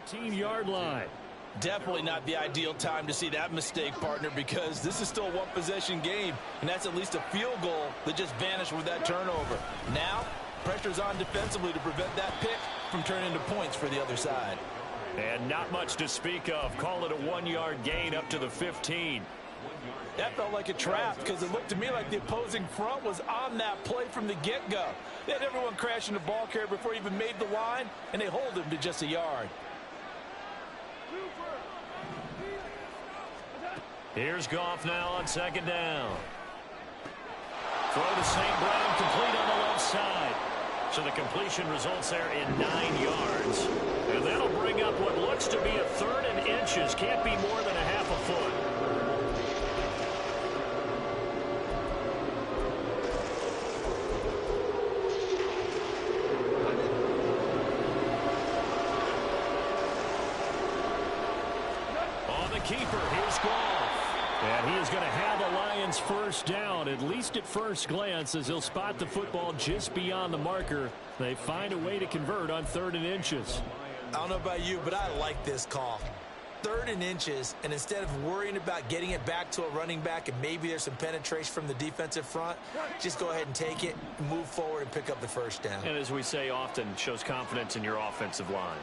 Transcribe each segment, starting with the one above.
15-yard line. Definitely not the ideal time to see that mistake, partner, because this is still a one-possession game, and that's at least a field goal that just vanished with that turnover. Now, pressure's on defensively to prevent that pick from turning into points for the other side. And not much to speak of. Call it a 1-yard gain up to the 15. That felt like a trap because it looked to me like the opposing front was on that play from the get-go. They had everyone crashing the ball carrier before he even made the line, and they hold him to just a yard. Here's Goff now on second down. Throw to St. Brown, complete on the left side. So the completion results there in 9 yards. And that'll bring up what looks to be a 3rd and inches. Can't be more than a half a foot. On the keeper, here's Goff. And he is going to have a Lions first down, at least at first glance, as he'll spot the football just beyond the marker. They find a way to convert on 3rd and inches. I don't know about you, but I like this call. 3rd and inches, and instead of worrying about getting it back to a running back and maybe there's some penetration from the defensive front, just go ahead and take it, move forward, and pick up the first down. And as we say often, shows confidence in your offensive line.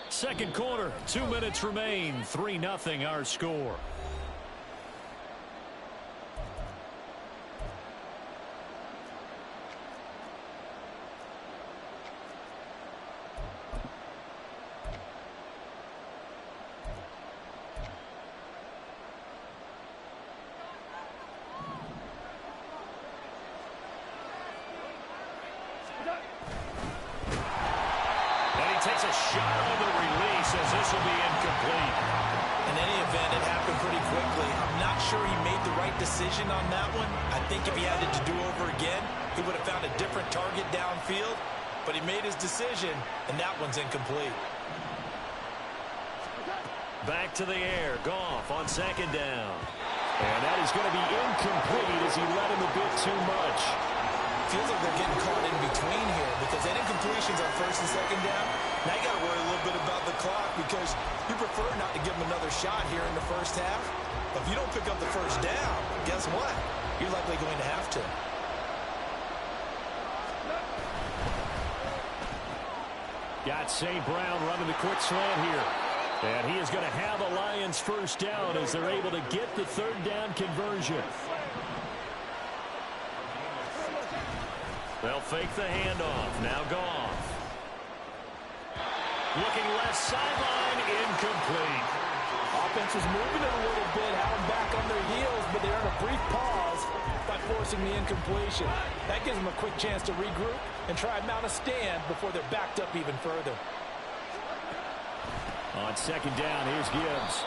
Second quarter, 2 minutes remain, 3-0 our score. Takes a shot on the release as this will be incomplete. In any event, it happened pretty quickly. I'm not sure he made the right decision on that one. I think if he had it to do over again, he would have found a different target downfield. But he made his decision, and that one's incomplete. Back to the air. Goff on second down. And that is going to be incomplete as he let him a bit too much. Feels like they're getting caught in between here because that incompletion's on 1st and 2nd down. Now you got to worry a little bit about the clock because you prefer not to give them another shot here in the first half. But if you don't pick up the first down, guess what? You're likely going to have to. Got St. Brown running the quick slant here. And he is going to have a Lions first down as they're able to get the 3rd down conversion. They'll fake the handoff. Now Goff. Looking left sideline, incomplete. Offense was moving it a little bit, had them back on their heels, but they earned a brief pause by forcing the incompletion. That gives them a quick chance to regroup and try and mount a stand before they're backed up even further. On second down, here's Gibbs.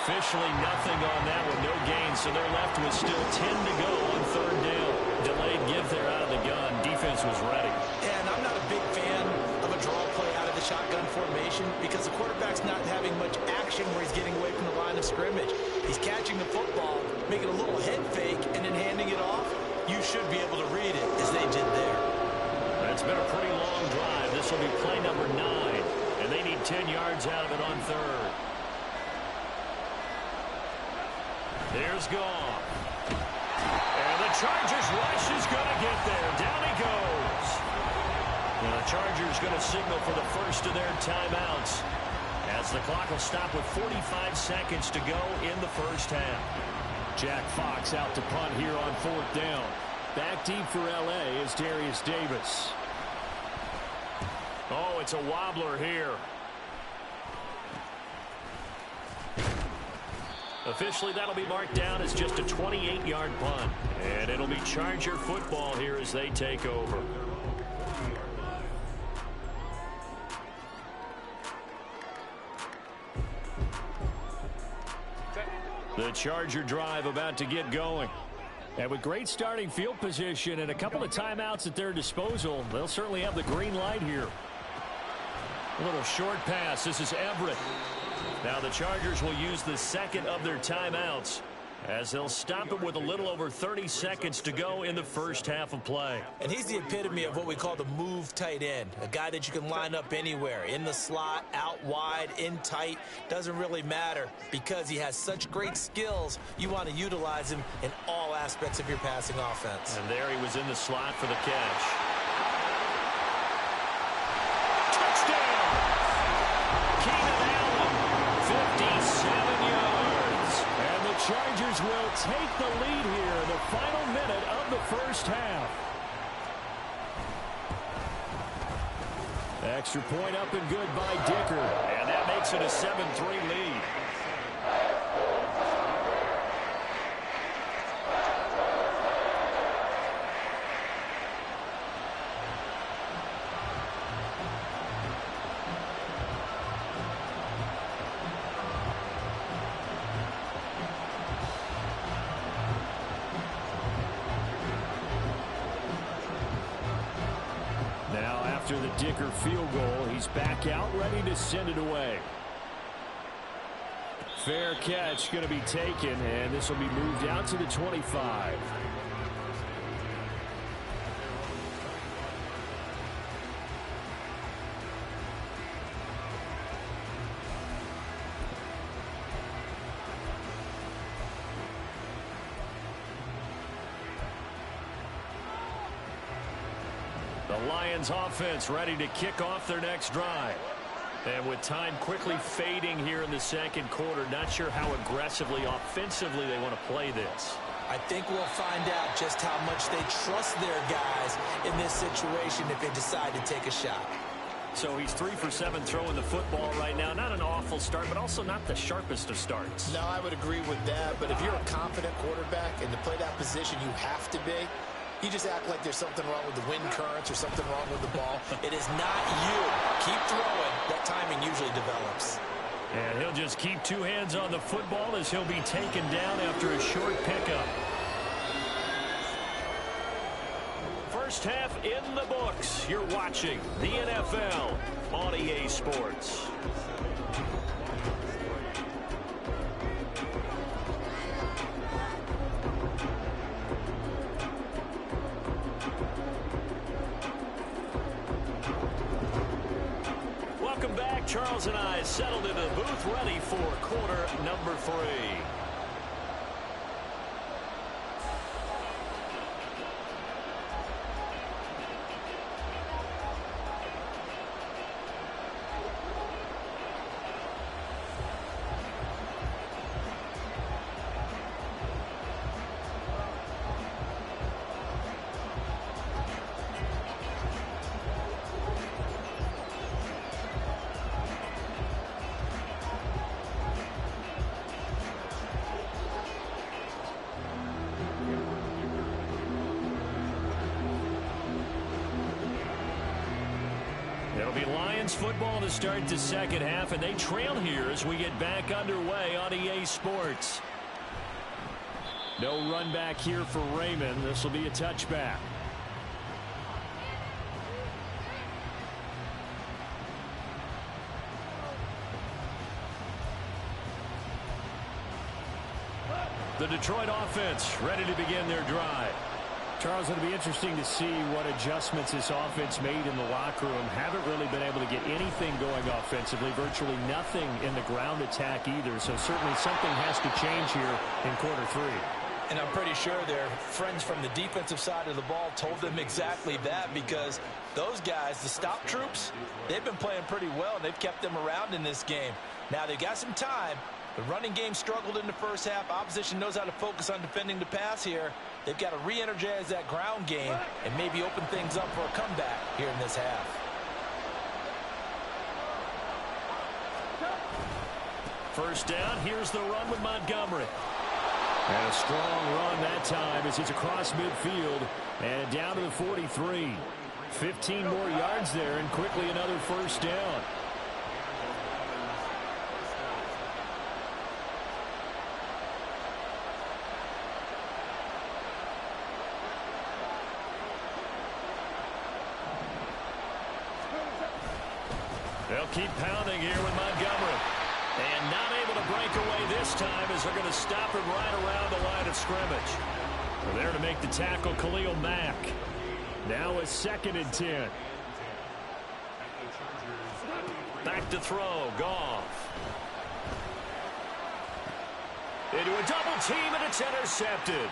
Officially nothing on that one, no gain, so they're left with still 10 to go on 3rd down. Delayed give there out of the gun. Defense was ready. And I'm not a big fan of a draw play out of the shotgun formation because the quarterback's not having much action where he's getting away from the line of scrimmage. He's catching the football, making a little head fake, and then handing it off. You should be able to read it as they did there. It's been a pretty long drive. This will be play number 9, and they need 10 yards out of it on 3rd. Here's Goff. And the Chargers rush is going to get there. Down he goes. And the Chargers going to signal for the first of their timeouts as the clock will stop with 45 seconds to go in the first half. Jack Fox out to punt here on 4th down. Back deep for L.A. is Darius Davis. Oh, it's a wobbler here. Officially, that'll be marked down as just a 28-yard punt. And it'll be Charger football here as they take over. The Charger drive about to get going. And with great starting field position and a couple of timeouts at their disposal, they'll certainly have the green light here. A little short pass. This is Everett. Now the Chargers will use the second of their timeouts. as they'll stop it with a little over 30 seconds to go in the first half of play. And he's the epitome of what we call the move tight end, a guy that you can line up anywhere, in the slot, out wide, in tight, doesn't really matter because he has such great skills. You want to utilize him in all aspects of your passing offense. And there he was in the slot for the catch. Touchdown! Keenan Allen, 57 yards. And the Chargers will take the lead here in the final minute of the first half. Extra point up and good by Dicker. And that makes it a 7-3 lead. After the Dicker field goal, he's back out, ready to send it away. Fair catch going to be taken, and this will be moved out to the 25. The Lions offense ready to kick off their next drive. And with time quickly fading here in the second quarter, not sure how aggressively, offensively they want to play this. I think we'll find out just how much they trust their guys in this situation if they decide to take a shot. So he's 3 for 7 throwing the football right now. Not an awful start, but also not the sharpest of starts. No, I would agree with that. But if you're a confident quarterback and to play that position, you have to be. You just act like there's something wrong with the wind currents or something wrong with the ball. It is not you. Keep throwing. That timing usually develops. And he'll just keep 2 hands on the football as he'll be taken down after a short pickup. First half in the books. You're watching the NFL on EA Sports. Welcome back. Charles and I settled into the booth, ready for quarter number 3. It'll be Lions football to start the second half, and they trail here as we get back underway on EA Sports. No run back here for Raymond. This will be a touchback. The Detroit offense ready to begin their drive. Charles, it'll be interesting to see what adjustments this offense made in the locker room. Haven't really been able to get anything going offensively, virtually nothing in the ground attack either. So certainly something has to change here in quarter 3. And I'm pretty sure their friends from the defensive side of the ball told them exactly that, because those guys, the stop troops, they've been playing pretty well. They've kept them around in this game. Now they've got some time. The running game struggled in the first half. Opposition knows how to focus on defending the pass here. They've got to re-energize that ground game and maybe open things up for a comeback here in this half. First down, here's the run with Montgomery. And a strong run that time as he's across midfield and down to the 43. 15 more yards there and quickly another first down. They'll keep pounding here with Montgomery. And not able to break away this time as they're going to stop him right around the line of scrimmage. We're there to make the tackle, Khalil Mack. Now a 2nd and 10. Back to throw, Goff. Into a double team, and it's intercepted.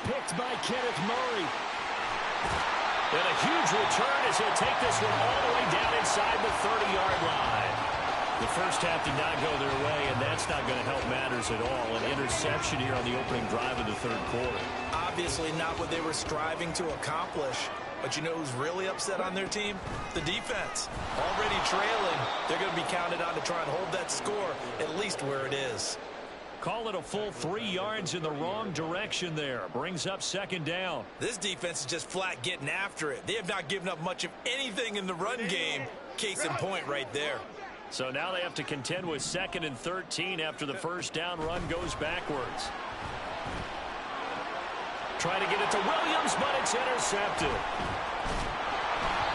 Picked by Kenneth Murray. And a huge return as he'll take this one all the way down inside the 30-yard line. The first half did not go their way, and that's not going to help matters at all. An interception here on the opening drive of the third quarter. Obviously not what they were striving to accomplish. But you know who's really upset on their team? The defense. Already trailing, they're going to be counted on to try and hold that score at least where it is. Call it a full 3 yards in the wrong direction there. Brings up 2nd down. This defense is just flat getting after it. They have not given up much of anything in the run game. Case in point right there. So now they have to contend with 2nd and 13 after the first down run goes backwards. Trying to get it to Williams, but it's intercepted.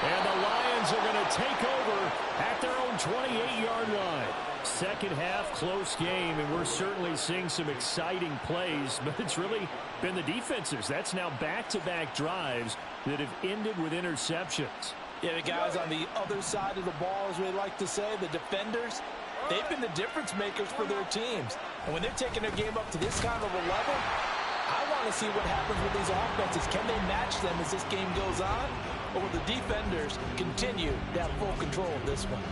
And the Lions are going to take over at their own 28-yard line. Second half, close game, and we're certainly seeing some exciting plays, but it's really been the defenses. That's now back-to-back drives that have ended with interceptions. Yeah, the guys on the other side of the ball, as we like to say, the defenders, they've been the difference makers for their teams. And when they're taking their game up to this kind of a level, I want to see what happens with these offenses. Can they match them as this game goes on? Or will the defenders continue to have full control of this one?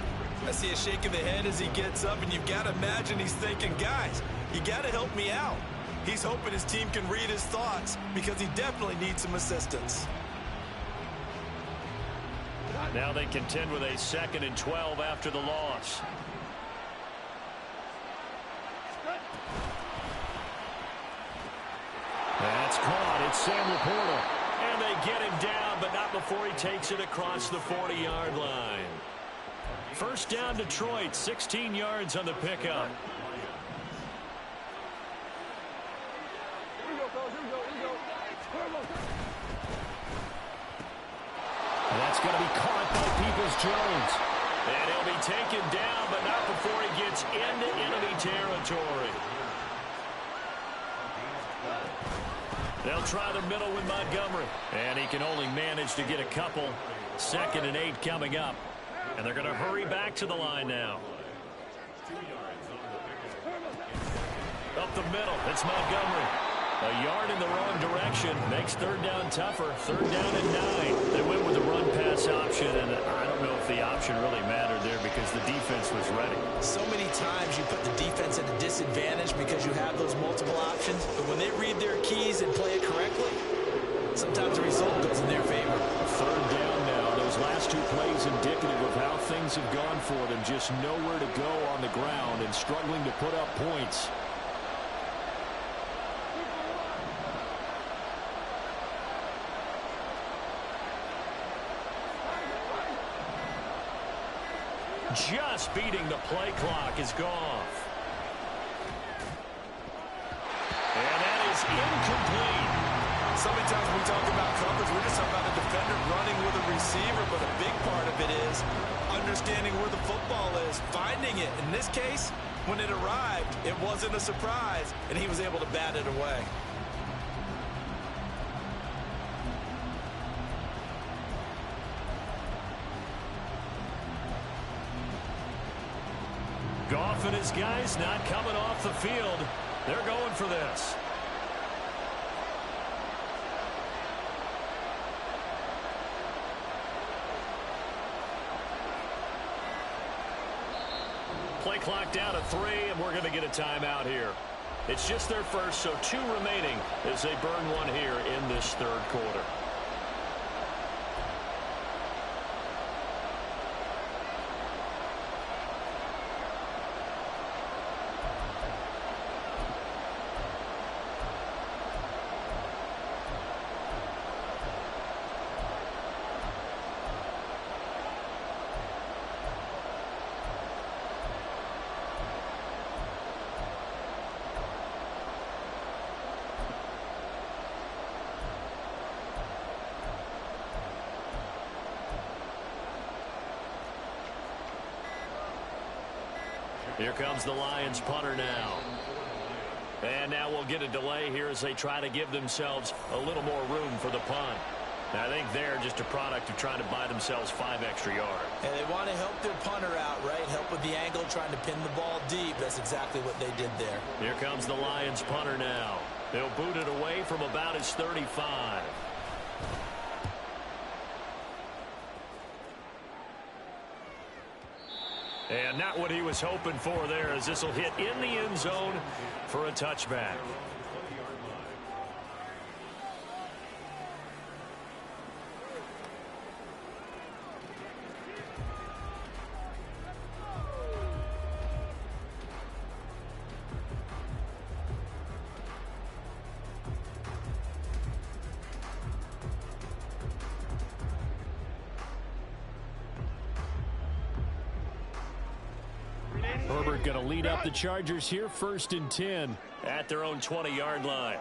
I see a shake of the head as he gets up, and you've got to imagine he's thinking, guys, you got to help me out. He's hoping his team can read his thoughts because he definitely needs some assistance. Now they contend with a 2nd and 12 after the loss. That's caught. It's Sam Laporta. And they get him down, but not before he takes it across the 40-yard line. First down, Detroit, 16 yards on the pickup. And that's going to be caught by Peoples-Jones. And he'll be taken down, but not before he gets into enemy territory. They'll try the middle with Montgomery. And he can only manage to get a couple. 2nd and 8 coming up. And they're going to hurry back to the line now. Up the middle, it's Montgomery. A yard in the wrong direction makes 3rd down tougher. 3rd down and 9. They went with the run-pass option, and I don't know if the option really mattered there because the defense was ready. So many times you put the defense at a disadvantage because you have those multiple options, but when they read their keys and play it correctly, sometimes the result goes in their favor. 3rd down now. Those last 2 plays indicative of how things have gone for them. Just nowhere to go on the ground and struggling to put up points. Just beating the play clock is Goff. And that is incomplete. So many times when we talk about coverage, we're just talking about a defender running with a receiver, but a big part of it is understanding where the football is, finding it. In this case, when it arrived, it wasn't a surprise, and he was able to bat it away. Goff and his guys not coming off the field. They're going for this. Play clock down to 3, and we're going to get a timeout here. It's just their first, so 2 remaining as they burn one here in this third quarter. Here comes the Lions punter now. And now we'll get a delay here as they try to give themselves a little more room for the punt. I think they're just a product of trying to buy themselves 5 extra yards. And they want to help their punter out, right? Help with the angle, trying to pin the ball deep. That's exactly what they did there. Here comes the Lions punter now. They'll boot it away from about his 35. And not what he was hoping for there, as this will hit in the end zone for a touchback. Herbert going to lead up the Chargers here, 1st and 10 at their own 20-yard line.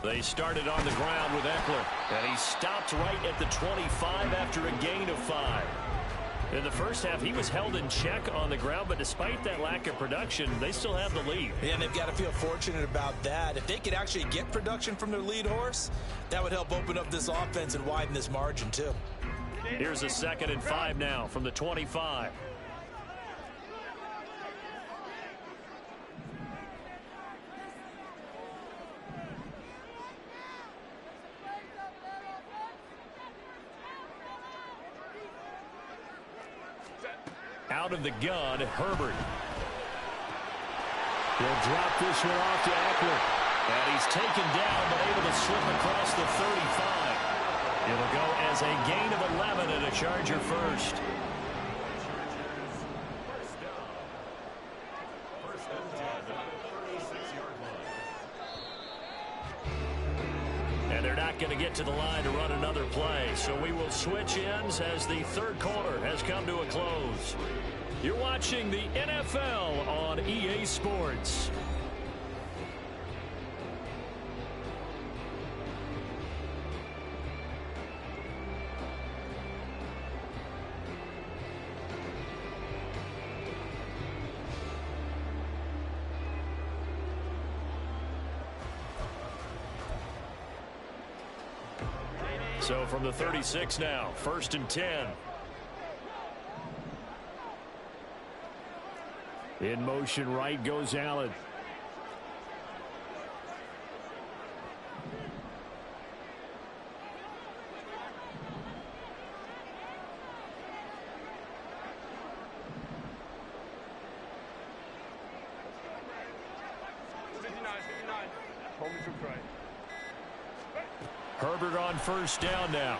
They started on the ground with Eckler, and he stopped right at the 25 after a gain of 5. In the first half, he was held in check on the ground, but despite that lack of production, they still have the lead. Yeah, and they've got to feel fortunate about that. If they could actually get production from their lead horse, that would help open up this offense and widen this margin, too. Here's a 2nd and 5 now from the 25. Out of the gun, Herbert. He'll drop this one off to Eckler. And he's taken down, but able to slip across the 35. It'll go as a gain of 11 and a Charger first. And they're not going to get to the line to run another play. So we will switch ends as the 3rd quarter has come to a close. You're watching the NFL on EA Sports. So from the 36 now, 1st and 10. In motion right goes Allen. Herbert on 1st down now.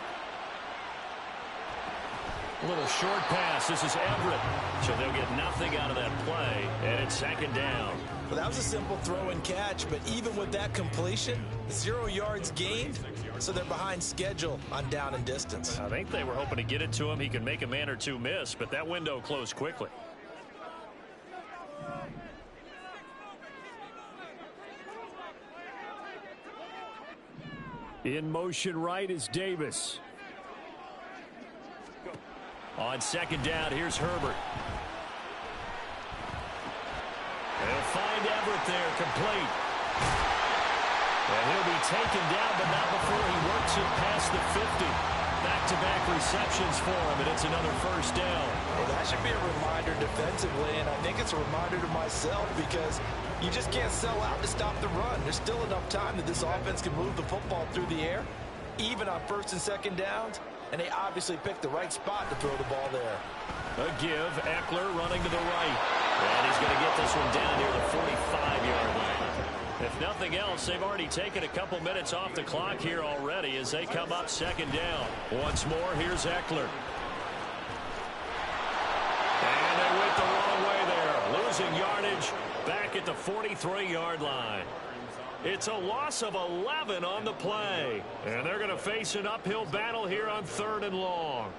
A little short pass. This is Everett. So they'll get nothing out of that play. And it's 2nd down. Well, that was a simple throw and catch, but even with that completion, 0 yards gained, so they're behind schedule on down and distance. I think they were hoping to get it to him. He could make a man or two miss, but that window closed quickly. In motion right is Davis. On 2nd down, here's Herbert. They'll find Everett there, complete. And he'll be taken down, but not before he works it past the 50. Back-to-back receptions for him, and it's another 1st down. Well, that should be a reminder defensively, and I think it's a reminder to myself because you just can't sell out to stop the run. There's still enough time that this offense can move the football through the air, even on 1st and 2nd downs. And they obviously picked the right spot to throw the ball there. A give, Eckler running to the right. And he's going to get this one down near the 45-yard line. If nothing else, they've already taken a couple minutes off the clock here already as they come up 2nd down. Once more, here's Eckler. And they went the wrong way there. Losing yardage back at the 43-yard line. It's a loss of 11 on the play. And they're going to face an uphill battle here on 3rd and long.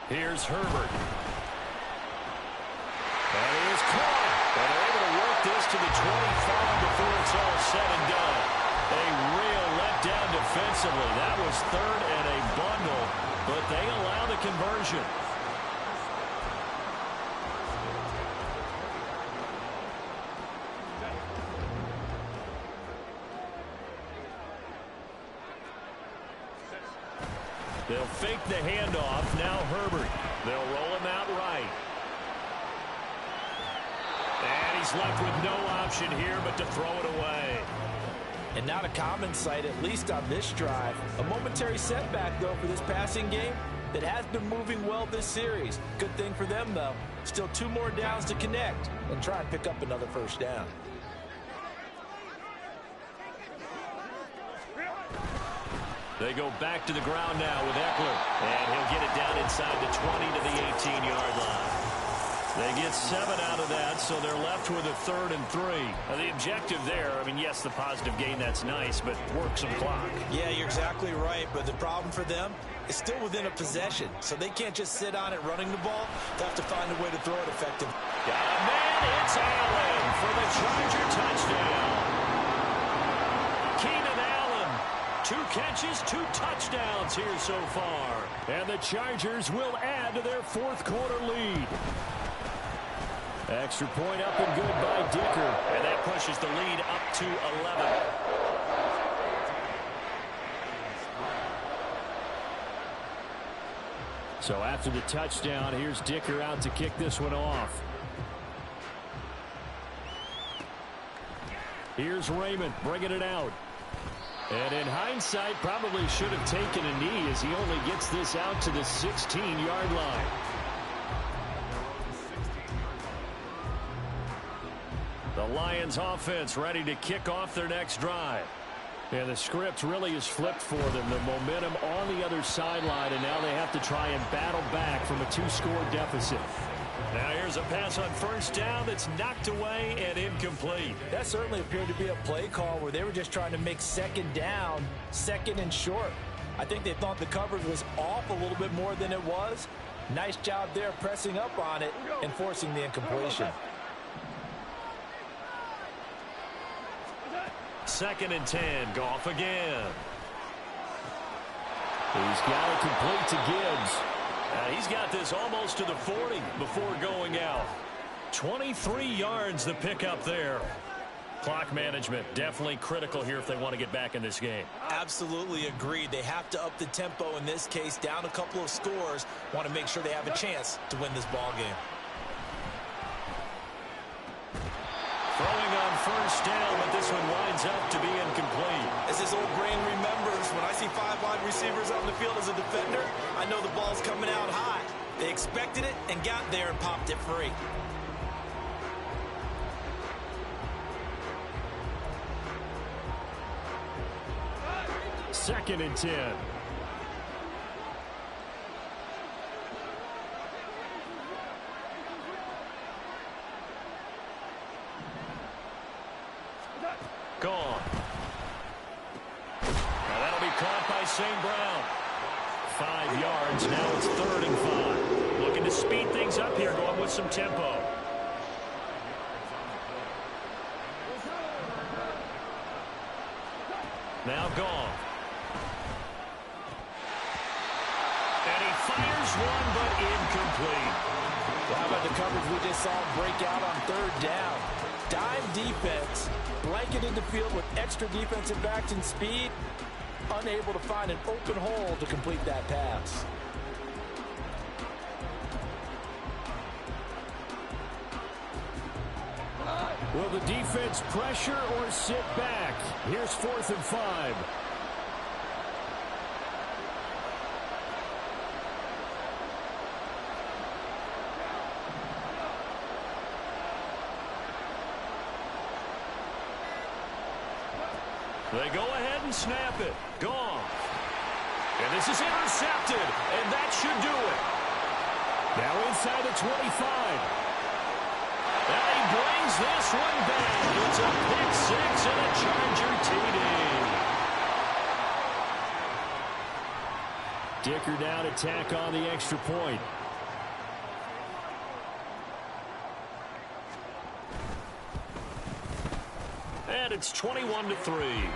Here's Herbert. And he is caught. And they're able to work this to the 25 before it's all said and done. A real letdown defensively. That was third and a bundle, but they allow the conversion. They'll fake the handoff. Now Herbert. They'll roll him out right. And he's left with no option here but to throw it away. And not a common sight, at least on this drive. A momentary setback, though, for this passing game that has been moving well this series. Good thing for them, though. Still 2 more downs to connect and try and pick up another first down. They go back to the ground now with Eckler. And he'll get it down inside the 20 to the 18-yard line. They get 7 out of that, so they're left with a 3rd and 3. Now, the objective there, I mean, yes, the positive gain, that's nice, but work some clock. Yeah, you're exactly right, but the problem for them is still within a possession, so they can't just sit on it running the ball. They have to find a way to throw it effectively. Got a man, it's Allen for the Charger touchdown. Keenan Allen, 2 catches, 2 touchdowns here so far. And the Chargers will add to their 4th quarter lead. Extra point up and good by Dicker. And that pushes the lead up to 11. So after the touchdown, here's Dicker out to kick this one off. Here's Raymond bringing it out. And in hindsight, probably should have taken a knee as he only gets this out to the 16-yard line. The Lions offense ready to kick off their next drive. And the script really is flipped for them. The momentum on the other sideline, and now they have to try and battle back from a 2-score deficit. Now here's a pass on 1st down that's knocked away and incomplete. That certainly appeared to be a play call where they were just trying to make 2nd down, 2nd and short. I think they thought the coverage was off a little bit more than it was. Nice job there pressing up on it and forcing the incompletion. 2nd and 10. Goff again. He's got it complete to Gibbs. He's got this almost to the 40 before going out. 23 yards the pickup there. Clock management definitely critical here if they want to get back in this game. Absolutely agreed. They have to up the tempo in this case, down a couple of scores. Want to make sure they have a chance to win this ball game. Throwing on 1st down, but this one winds up to be incomplete. As his old brain remembers, when I see 5 wide receivers on the field as a defender, I know the ball's coming out high. They expected it and got there and popped it free. Second and 10. Gone. Now that'll be caught by St. Brown. 5 yards. Now it's 3rd and 5. Looking to speed things up here, going with some tempo. Now gone. And he fires one, but incomplete. How about the coverage we just saw break out on 3rd down? Dime defense, blanketed the field with extra defensive backs and speed, unable to find an open hole to complete that pass. Will the defense pressure or sit back? Here's 4th and 5. They go ahead and snap it. Gone. And this is intercepted, and that should do it. Now inside the 25. And he brings this one back. It's a pick 6 and a Charger TD. Dicker down to tack on the extra point. And it's 21-3.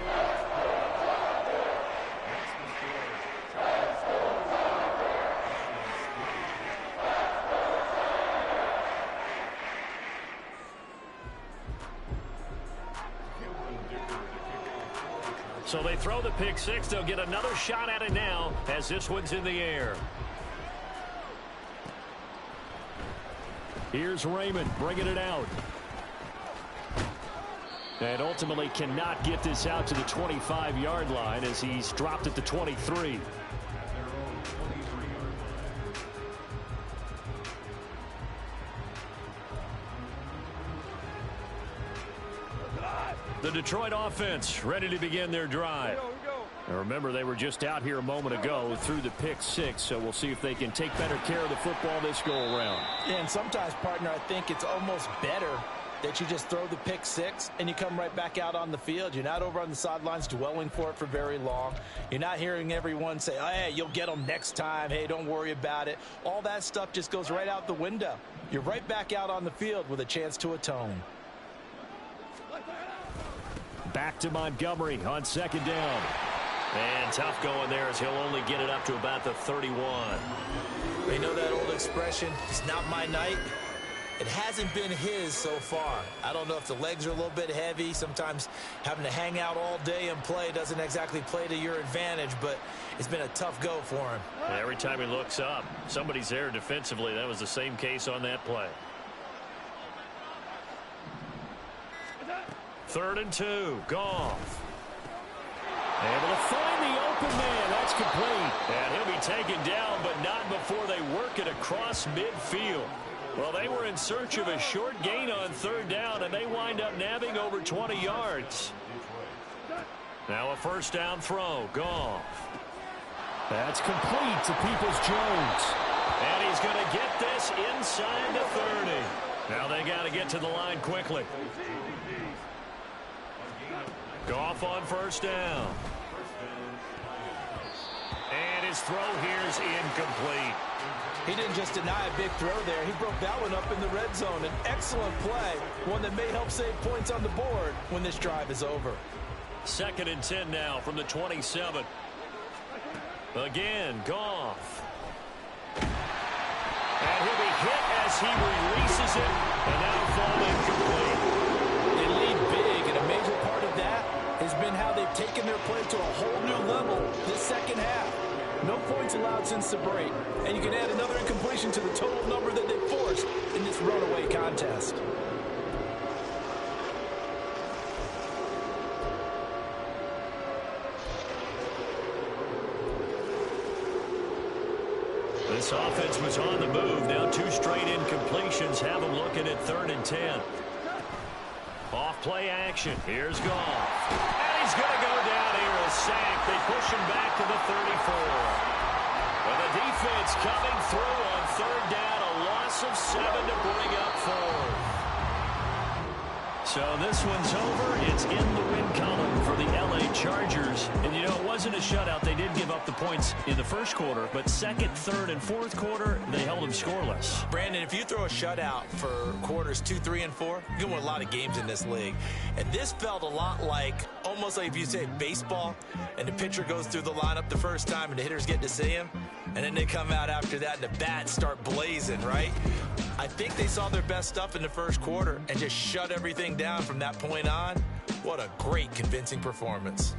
So they throw the pick six. They'll get another shot at it now as this one's in the air. Here's Raymond bringing it out. And ultimately cannot get this out to the 25-yard line as he's dropped at the 23. The Detroit offense ready to begin their drive. Now remember, they were just out here a moment ago through the pick six, so we'll see if they can take better care of the football this go-around. Yeah, and sometimes, partner, I think it's almost better that you just throw the pick six and you come right back out on the field. You're not over on the sidelines dwelling for it for very long. You're not hearing everyone say, oh, hey, you'll get them next time. Hey, don't worry about it. All that stuff just goes right out the window. You're right back out on the field with a chance to atone. Back to Montgomery on second down. And tough going there as he'll only get it up to about the 31. You know that old expression, it's not my night? It hasn't been his so far. I don't know if the legs are a little bit heavy. Sometimes having to hang out all day and play doesn't exactly play to your advantage, but it's been a tough go for him. Every time he looks up, somebody's there defensively. That was the same case on that play. 3rd and 2. Goff. Able to find the open man. That's complete. And he'll be taken down, but not before they work it across midfield. Well, they were in search of a short gain on 3rd down, and they wind up nabbing over 20 yards. Now a 1st down throw. Goff. That's complete to Peoples-Jones. And he's going to get this inside the 30. Now they got to get to the line quickly. Goff on 1st down. And his throw here is incomplete. He didn't just deny a big throw there. He broke that one up in the red zone. An excellent play, one that may help save points on the board when this drive is over. 2nd and 10 now from the 27. Again, Goff. And he'll be hit as he releases it, and now fall incomplete. They lead big, and a major part of that has been how they've taken their play to a whole new level this second half. No points allowed since the break, and you can add another incompletion to the total number that they forced in this runaway contest. This offense was on the move. Now 2 straight incompletions have them looking at 3rd and 10. Off play action. Here's Goff. And he's going to go down here. A sack. They push him back to the 34. And the defense coming through on 3rd down. A loss of 7 to bring up 4th. So this one's over. It's in the win column for the L.A. Chargers. And, you know, it wasn't a shutout. They did give up the points in the first quarter. But 2nd, 3rd, and 4th quarter, they held them scoreless. Brandon, if you throw a shutout for quarters 2, 3, and 4, you can win a lot of games in this league. And this felt a lot like, almost like if you say baseball, and the pitcher goes through the lineup the first time and the hitters get to see him, and then they come out after that and the bats start blazing, right? I think they saw their best stuff in the first quarter and just shut everything down from that point on. What a great, convincing performance.